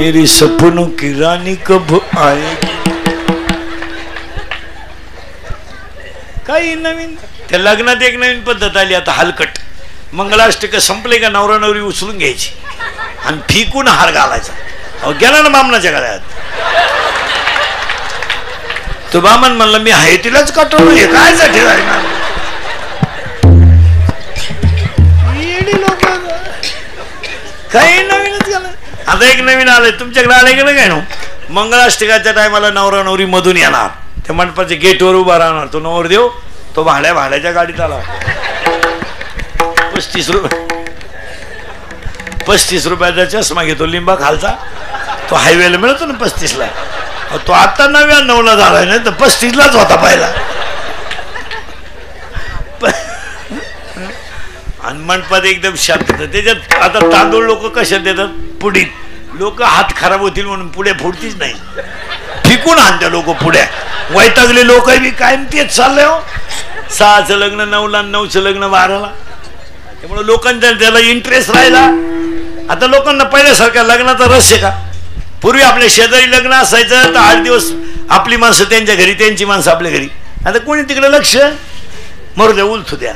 मेरी सपनों की रानी कब आएगी. काही नवीन त्या लग्नात एक नवीन पद्धत आली आता हलकट. मंगलाष्टक संपले का नवरा नवरी उचलून घ्यायची आणि फिकून हार घालायचा. अहो गेला ना बामणाच्या गळ्यात. तो बामण म्हणला मी आहे तिलाच कटवलं हे काय साठी लोक काही नवीनच गेलं. आता एक नवीन आलंय तुमच्याकडे आलंय गेलं काय ना. मंगलाष्टकाच्या टायमाला नवरा नवरी मधून येणार त्या मंडपाच्या गेटवर उभा राहणार. तो नवरदेव तो भाड्याच्या गाडीत आला. 35 रुपयाचा चष्मा घेतो लिंबा खालचा. तो हायवेला मिळतो ना 35ला. तो आता 99ला झालाय नाही तर 35लाच होता पहिला. आणि मंडपात एकदम शांत. त्याच्यात आता तांदूळ लोक कशात देतात पुढीत. लोक हात खराब होतील म्हणून पुढे फुडतीच नाही फिकून आणत्या लोक पुढ्या. वैतागले लोक बी कायम तेच चाललंय हो. 6चं लग्न 9ला 9चं लग्न 12ला. त्यामुळे लोकांचा त्याला इंटरेस्ट राहिला. आता लोकांना पहिल्यासारख्या लग्नाचा रस आहे का. पूर्वी आपल्या शेजारी लग्न असायचं तर 8 दिवस आपली माणसं त्यांच्या घरी त्यांची माणसं आपल्या घरी. आता कोणी तिकडे लक्ष मरू द्या उलथू द्या.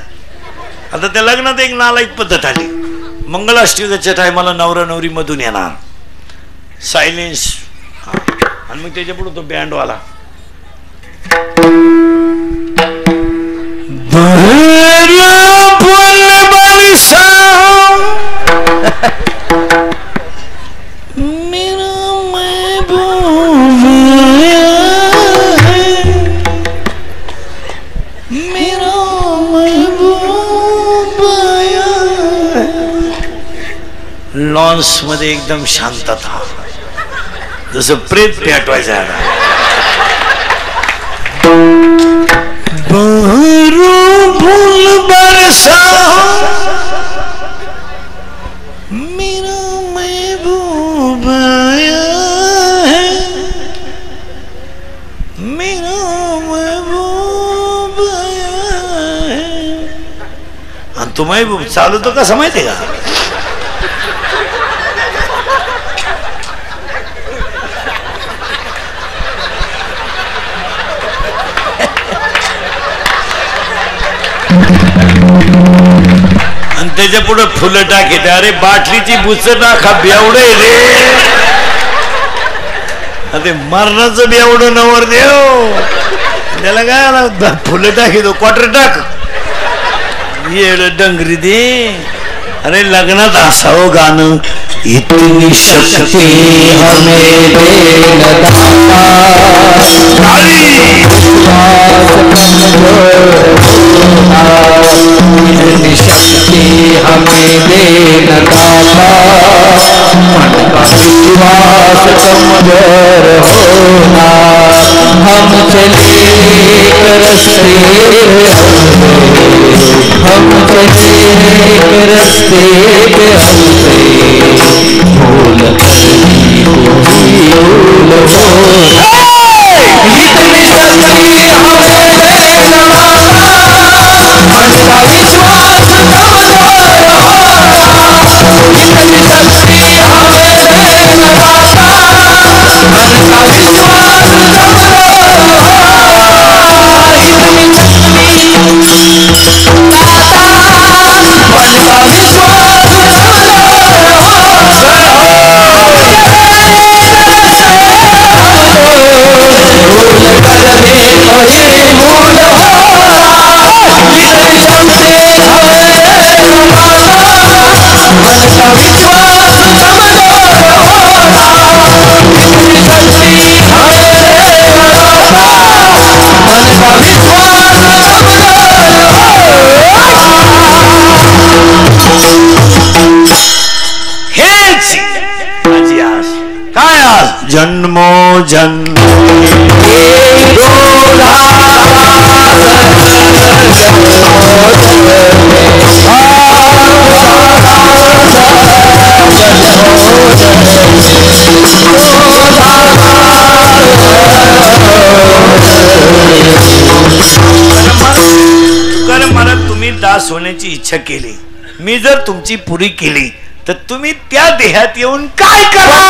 आता त्या लग्नात एक नालायक पद्धत आली. मंगलाष्टकाच्या टायमाला नवरा नवरी मधून येणार सायलेन्स आणि मग त्याच्या पुढे तो बँडवाला. लॉन्स मध्ये एकदम शांतता जसं प्रेत पेटवायचं. मेरा महबूब आया है मेरा महबूब आया है. आणि तो महबूब चालू तो कसा माहितीये का. आणि त्याच्या पुढे फुलं टाकेत. अरे बाटलीची बुच टाका बेवड रे. अरे मरणाचं बेवडं नवर देव. त्याला काय फुलं टाकी क्वार्टर टाक ये डंगरी दे. अरे लग्नात असावं गाणं. इतनी शक्ती हमें देना दाता इतनी शक्ति हमें देना दाता मन का विश्वास कमजोर होना. हम चले रस्ते हम चले रस्ते पे हमसे भूल भूल होना. इतनी शक्ति हमें देना मन का विश्वास कमजोर होना. इतनी शक्ति हमें देना मन का विश्वास कमजोर होना. इतनी शक्ति दाता मन का विश्वास जन्मो जन्म मला तुम्ही दास होण्याची इच्छा केली. मी जर तुमची पुरी केली तर तुम्ही त्या देहात येऊन काय करा?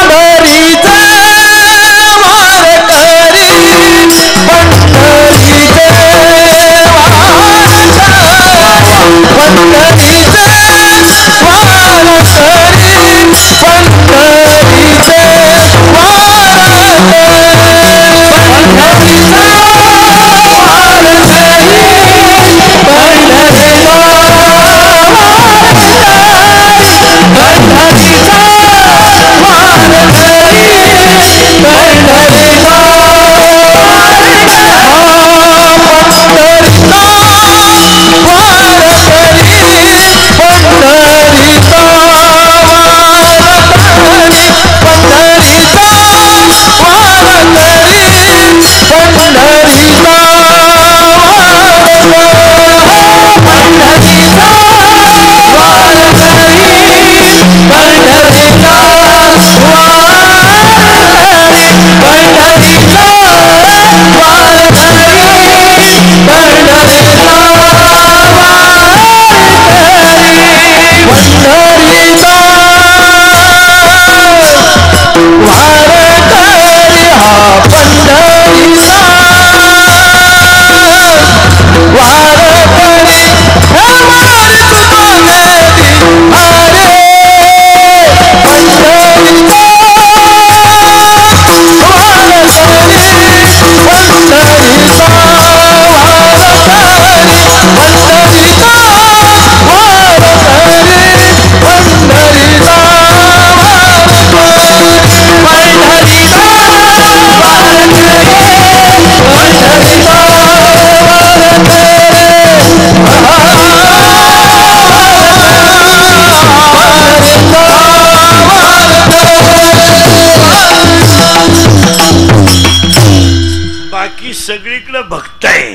सगळीकडे भक्त आहे,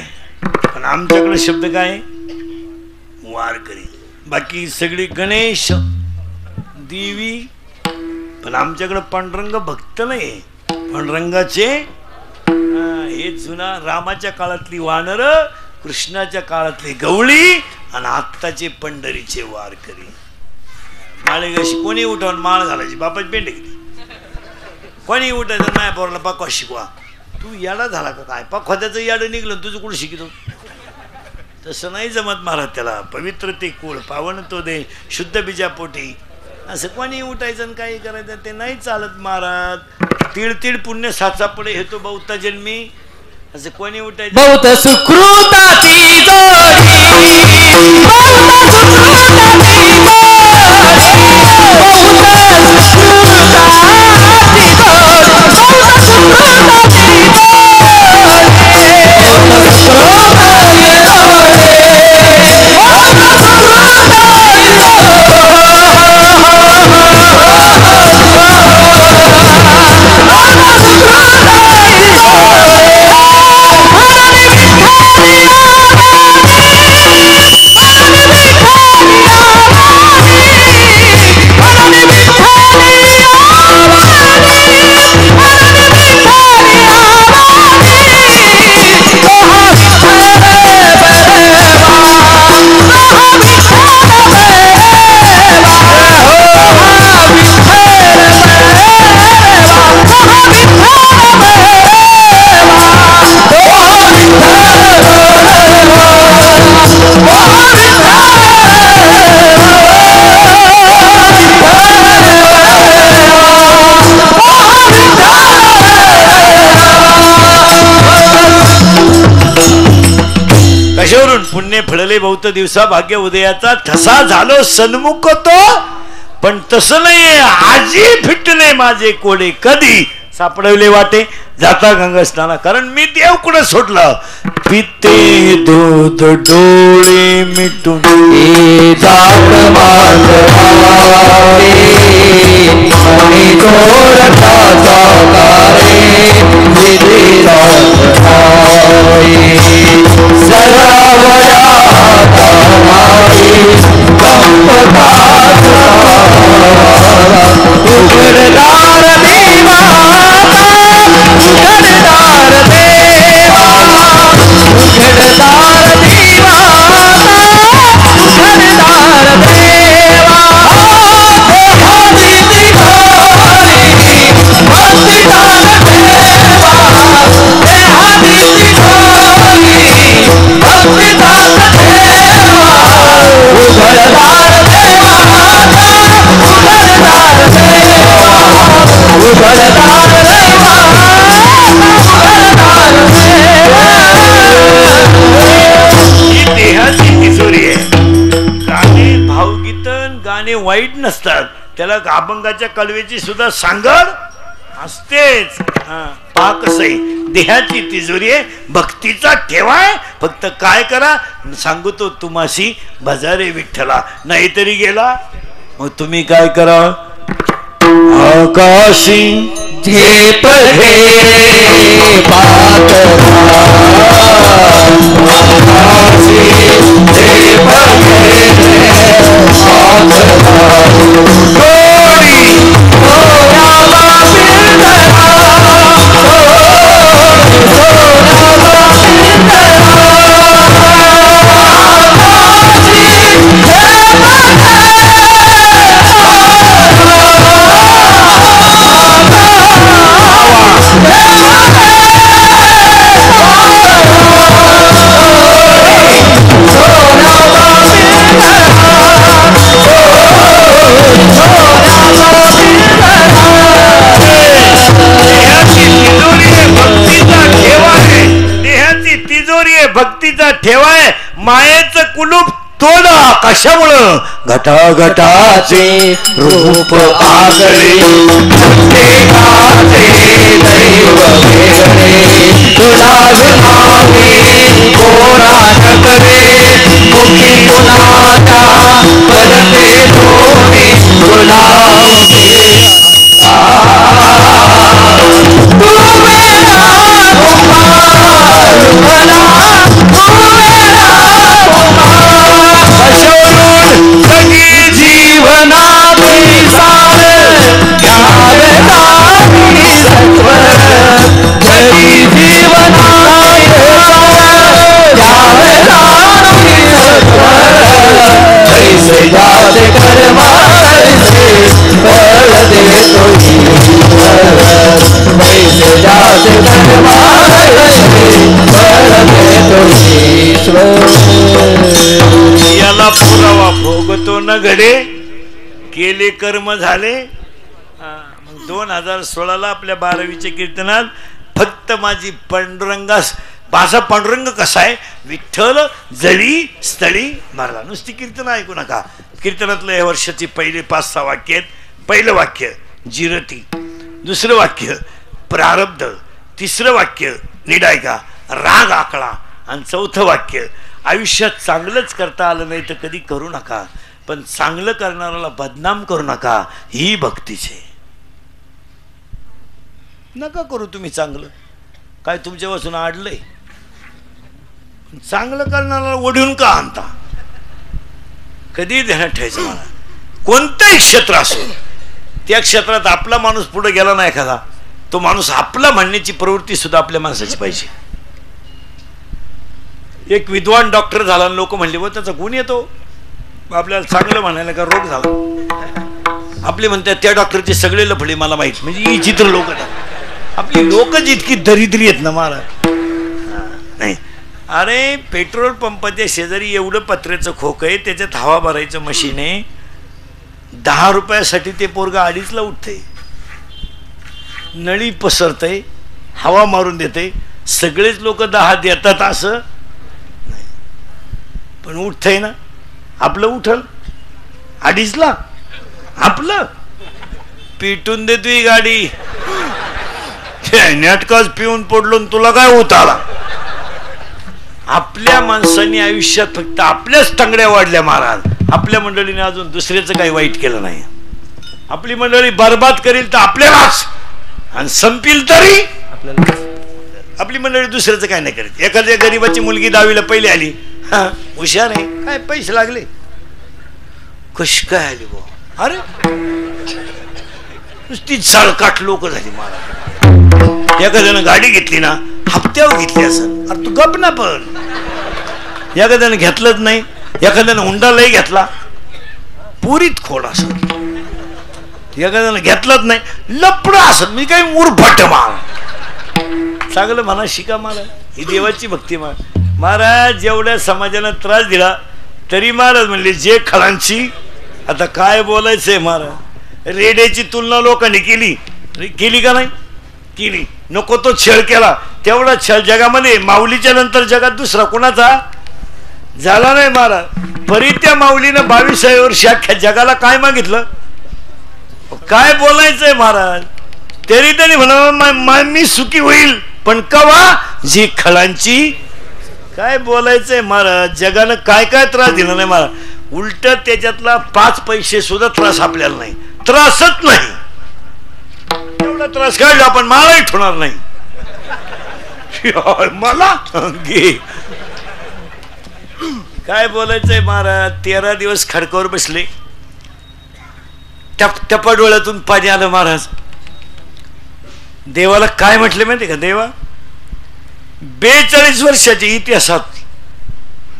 पण आमच्याकडे शब्द काय? वारकरी. बाकी सगळी गणेश देवी, पण आमच्याकडे पांडुरंग भक्त नाही. पांडुरंगाचे हे जुना रामाच्या काळातली वानर, कृष्णाच्या काळातली गवळी आणि आत्ताचे पंढरीचे वारकरी. माळे कशी कोणी उठवून माळ घालायची, बापाची पेंड किती कोणी उठायचं नाही पोराला पाकवा शिकवा. तू याडा झाला का काय? पाखवाद्याचं याडं निघलं तुझं कुठं शिकितो? तसं नाही जमत महाराज. त्याला पवित्र ते कुळ, पावन तो दे शुद्ध बीजा पोटी, असं कोणी उठायचं आणि काही करायचं ते नाही चालत महाराज. तीळ तीळ पुण्य साचा पडे हे तो बहुता जन्मी, असं कोणी उठायचं. बहुत सुकृताची जोडी, पुण्य फळले बहुत दिवसा भाग्य उदयाचा ठसा झालो सन्मुख तो. पण तसं नाही, आजी फिटले माझे कोडे कधी सापडवले वाटे जाता गंगा स्नाना. कारण मी देव कुठं सोडलं. पिते दूध डोळे मिटून गाणे वाईट नसतात, त्याला अभंगाच्या कळवेची सुद्धा सांगड असतेच. पहा कसं आहे, देहाची तिजोरी आहे, भक्तीचा ठेवाय. फक्त काय करा सांगतो तुम्हाशी, भजारे विठ्ठला, नाहीतरी गेला मग तुम्ही काय करा, आकाशी झेप घे पातळा, आकाशी झेप घे भक्तीचा ठेवाय, मायेचं कुलूप तोडा. कशामुळं, घटाघटाचे रूप आगळे, प्रत्येकाचे दैव वेगळे, तुला नावे कोराट करे, मुखी कुणाच्या परते थोडे, तुला याला पुरावा भोगतो न घडे, केले कर्म झाले. 2016 आपल्या 12वीच्या कीर्तनात फक्त माझी पांडुरंगास माझा पांडुरंग कसा आहे, विठ्ठल जळी स्थळी मारला. नुसती कीर्तन ऐकू नका. कीर्तनातलं या वर्षाची पहिले 5-6 वाक्य आहेत. पहिलं वाक्य जिरती, दुसरं वाक्य प्रारब्ध, तिसरं वाक्य निडायका राग आकळा, आणि चौथं वाक्य आयुष्यात चांगलंच करता आलं नाही तर कधी करू नका, पण चांगलं करणाऱ्याला बदनाम करू नका. ही भक्तीचे नका करू तुम्ही चांगलं, काय तुमच्यापासून आडलंय. चांगलं करणाऱ्याला ओढून का आणता, कधी ध्यानात ठेवायचं. मला कोणतंही क्षेत्र असो, त्या क्षेत्रात आपला माणूस पुढे गेला नाही एखादा, तो माणूस आपला म्हणण्याची प्रवृत्ती सुद्धा आपल्या माणसाची पाहिजे. एक विद्वान डॉक्टर झाला, लोक म्हणले व त्याचा गुण येतो, आपल्याला चांगलं म्हणायला का रोग झाला. आपले म्हणतात त्या डॉक्टरचे सगळे लफडे मला माहित, म्हणजे ही चित्र लोक, आपली लोक जितकी दरिद्री आहेत ना महाराज. नाही अरे, पेट्रोल पंपाच्या शेजारी एवढं पत्र्याचं खोक आहे, त्याच्यात हवा भरायचं मशीन आहे. 10 रुपयासाठी ते पोरगा 2.5ला उठते, नळी पसरते, हवा मारून देते. सगळेच लोक 10 देतात असं नाही, पण उठतंय ना. आपलं उठल 2.5ला, आपलं पिटून देतो ही गाडी. नेटकाच पिऊन पडलो, तुला काय होत आला. आपल्या माणसांनी आयुष्यात फक्त आपल्याच टांगड्या वाढल्या महाराज. आपल्या मंडळीने अजून दुसऱ्याचं काही वाईट केलं नाही. आपली मंडळी बर्बाद करील तर आपल्यालाच, आणि संपील तरी आपल्याला. आपली मंडळी दुसऱ्याचं काय नाही करीत. एखाद्या गरीबाची मुलगी 10वीला पहिली आली, हुशार आहे, काय पैसे लागले, कशी काय आली बो, अरे नुसती सळकाट लोक झाली महाराज. एखाद्यानं गाडी घेतली ना, हप्त्यावर घेतली असं, अरे तू गप ना. पण एखाद्यानं घेतलंच नाही, एखाद्यानं हुंडा लय घेतला, पुरीत खोड असत. एखाद्यानं घेतलंच नाही, लपड असत, मी काही मूर्खट मार. चांगलं म्हणा शिका महाराज, ही देवाची भक्ती महाराज. जेवढ्या समाजाला त्रास दिला तरी महाराज म्हणले जे खळांची, आता काय बोलायचंय महाराज. रेड्याची तुलना लोकांनी केली का नाही केली. नको तो छळ केला, तेवढा छळ जगामध्ये माऊलीच्या नंतर जगात दुसरा कोणाचा झाला नाही महाराज. परी त्या माऊलीनं 22व्या वर्षी अख्ख्या जगाला काय मागितलं? काय बोलायचंय महाराज? तरी तरी म्हणा मी सुखी होईल, पण कवा? जी खळांची. काय बोलायचंय महाराज? जगानं काय काय त्रास दिला नाही महाराज. उलट त्याच्यातला 5 पैसे सुद्धा त्रास आपल्याला नाही, त्रासच नाही. एवढा त्रास काढला आपण मलाही ठेवणार नाही. मला घे. काय बोलायचंय महाराज? 13 दिवस खडकावर बसले, टपटपा डोळ्यातून पाणी आलं महाराज. देवाला काय म्हटले माहिती का? देवा, 42 वर्षाच्या इतिहासात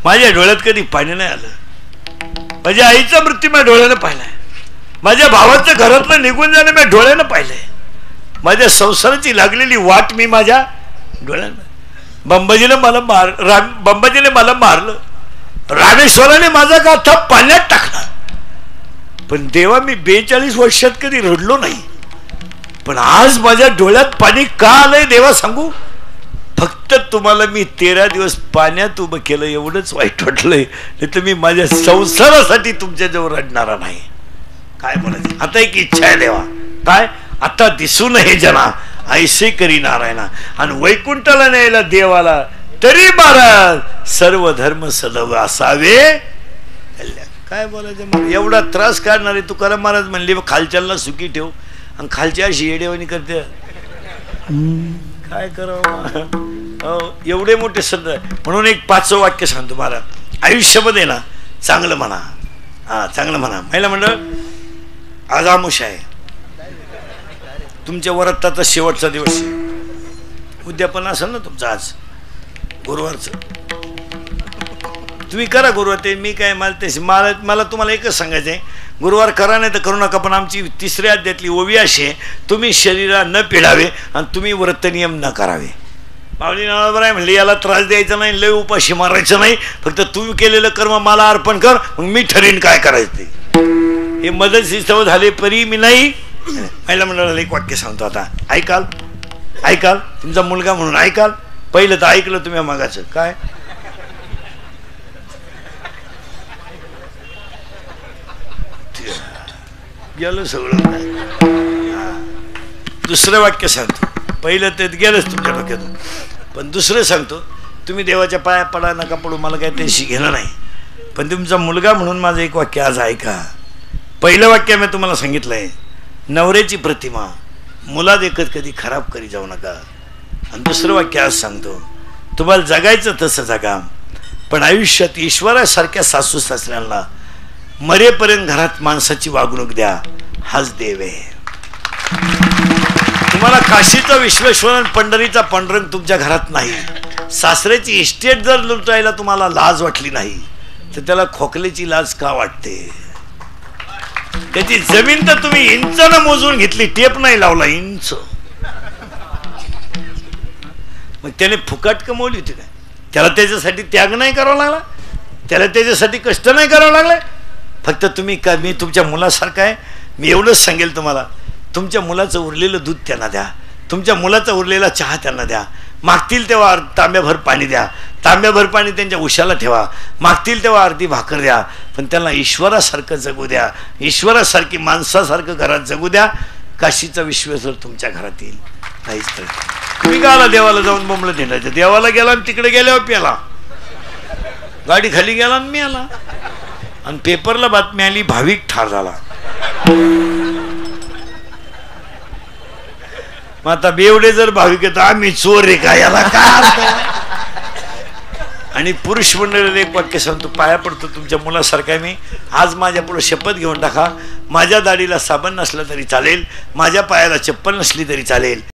माझ्या डोळ्यात कधी पाणी नाही आलं. माझ्या आईचा मृत्यू माझ्या डोळ्यानं पाहिलाय, माझ्या भावाचं घरातलं निघून जाणं मी डोळ्यानं पाहिलंय, माझ्या संसाराची लागलेली वाट मी माझ्या डोळ्यानं. बंबाजीने मला मारलं, रामेश्वराने माझा गाथा पाण्यात टाकला. पण देवा, मी 42 वर्षात कधी रडलो नाही, पण आज माझ्या डोळ्यात पाणी का आलंय देवा सांगू? फक्त तुम्हाला मी 13 दिवस पाण्यात उभं केलं एवढंच वाईट वाटलंय, नाही तर मी माझ्या संसारासाठी तुमच्या जवळ रडणारा नाही. काय बोलायचं? आता एक इच्छा आहे देवा. काय? आता दिसू नये जना ऐसे करी नारायणा. आणि वैकुंठाला न्यायला देवाला तरी महाराज सर्व धर्म सदैव असावे. काय बोलायचं? एवढा त्रास काढणारे तुकाराम महाराज म्हणले खालच्याला सुखी ठेव, आणि खालच्या अशी येडेवानी करते. काय करावं? एवढे मोठे संत. म्हणून एक 5वं वाक्य सांगतो महाराज. आयुष्यामध्ये ना चांगलं म्हणा, चांगलं म्हणा. महिला मंडळ, आज आमुष आहे, तुमच्या वराताचा शेवटचा दिवस आहे. उद्यापन असेल ना तुमचं, आज गुरुवारचं. तुम्ही करा गुरुवार. ते मी काय मला तुम्हाला एकच सांगायचं आहे, गुरुवार करा नाही तर करू नका. पण आमची 3ऱ्या अध्यायातली ओवी अशी आहे, तुम्ही शरीरा न पिडावे आणि तुम्ही व्रतनियम न करावे. माऊली नावावर आहे म्हणले, याला त्रास द्यायचा नाही, लय उपाशी मारायचं नाही, फक्त तू केलेलं कर्म मला अर्पण कर, मग मी ठरेन काय करायचं ते. हे मदत शिस्तव झाले परी मी नाही. महिला मंडळाला एक वाक्य सांगतो आता. ऐकाल? तुमचा मुलगा म्हणून ऐकाल. पहिलं तर ऐकलं तुम्ही मागाचं. काय? गेलं सगळं. दुसरं वाक्य सांगतो. पहिलं ते गेलंच तुमच्या डोक्यातून, पण दुसरं सांगतो. तुम्ही देवाच्या पाया पडा नका पडू, मला काय त्याशी घेणं नाही, पण तुमचा मुलगा म्हणून माझं एक वाक्य आज ऐका. पहिलं वाक्य मी तुम्हाला सांगितलंय, नवऱ्याची प्रतिमा मुला देखत कधी खराब करी जाऊ नका. आणि दुसरं वाक्य आज सांगतो, तुम्हाला जगायचं तसं जगा, पण आयुष्यात ईश्वरासारख्या सासू सासऱ्यांना मरेपर्यंत घरात माणसाची वागणूक द्या, हाच देव आहे. तुम्हाला काशीचा विश्वेश्वर आणि पंढरीचा पांडुरंग तुमच्या घरात नाही. सासऱ्याची इस्टेट जर लुटायला तुम्हाला लाज वाटली नाही तर त्याला खोकल्याची लाज का वाटते? त्याची जमीन तर तुम्ही इंचानं मोजून घेतली, टेप नाही लावला, इंच. मग त्याने फुकट कमवली होती काय? त्याला त्याच्यासाठी त्याग नाही करावा लागला, त्याला त्याच्यासाठी कष्ट नाही करावं लागले. फक्त तुम्ही का, मी तुमच्या मुलासारखा आहे. मी एवढंच सांगेल तुम्हाला, तुमच्या मुलाचं उरलेलं दूध त्यांना द्या, तुमच्या मुलाचा उरलेला चहा त्यांना द्या. मागतील तेव्हा तांब्याभर पाणी द्या, तांब्याभर पाणी त्यांच्या उशाला ठेवा. मागतील तेव्हा अर्धी भाकर द्या, पण त्यांना ईश्वरासारखं जगू द्या, ईश्वरासारखी माणसासारखं घरात जगू द्या. काशीचा विश्वेश्वर तुमच्या घरात येईल. काहीच तर तुम्ही गाला देवाला जाऊन बोंबलं देण्याचं. देवाला गेला आणि तिकडे गेल्यावर प्याला, गाडी खाली गेला आणि मी आला, आणि पेपरला बातमी आली भाविक ठार झाला. मग आता बेवडे जर भाविक येतात, आम्ही चोर रे का, याला काय? आणि पुरुष मंडळीला एक वाक्य सांगतो, पाया पडतो तुमच्या मुलासारखा मी. आज माझ्या पुढे शपथ घेऊन टाका, माझ्या दाढीला साबण नसला तरी चालेल, माझ्या पायाला चप्पल नसली तरी चालेल,